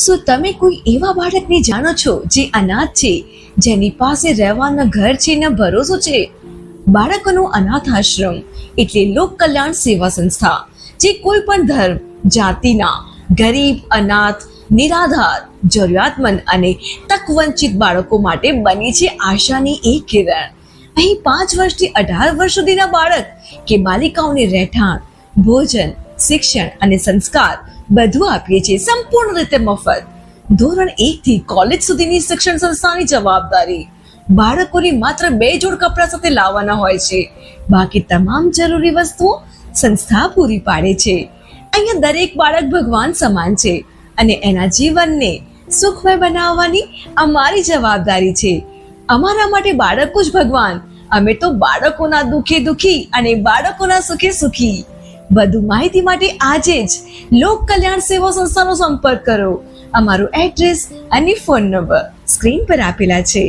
શું તમે કોઈ એવા બાળકને જાણો છો જે અનાથ છે, જેની પાસે રહેવાના ઘર છે ને ભરોસો છે? બાળકોનો અનાથ આશ્રમ એટલે લોક કલ્યાણ સેવા સંસ્થા, જે કોઈ પણ ધર્મ, જાતિના, ગરીબ, અનાથ, નિરાધાર, જરૂરિયાતમંદ અને તક વંચિત બાળકો માટે બની છે આશાની એક કિરણ. અહીં 5 વર્ષથી 18 વર્ષ સુધીના બાળક કે બાલિકાઓને રહેઠાણ, ભોજન, શિક્ષણ અને સંસ્કાર બધું આપીએ છીએ સંપૂર્ણ રીતે મફત. ધોરણ 1 થી કોલેજ સુધીની શિક્ષણ સંસ્થાની જવાબદારી. બાળકોને માત્ર 2 જોડ કપડાં સાથે લાવવાના હોય છે, બાકી તમામ જરૂરી વસ્તુઓ સંસ્થા પૂરી પાડે છે. અહીંયા દરેક બાળક ભગવાન સમાન છે અને એના જીવનને સુખમય બનાવવાની અમારી જવાબદારી છે. અમારા માટે બાળકો જ ભગવાન. અમે તો બાળકોના દુઃખે દુઃખી અને બાળકોના સુખે સુખી. વધુ માહિતી માટે આજે જ લોક કલ્યાણ સેવા સંસ્થાનો સંપર્ક કરો. અમારું એડ્રેસ અને ફોન નંબર સ્ક્રીન પર આપેલા છે.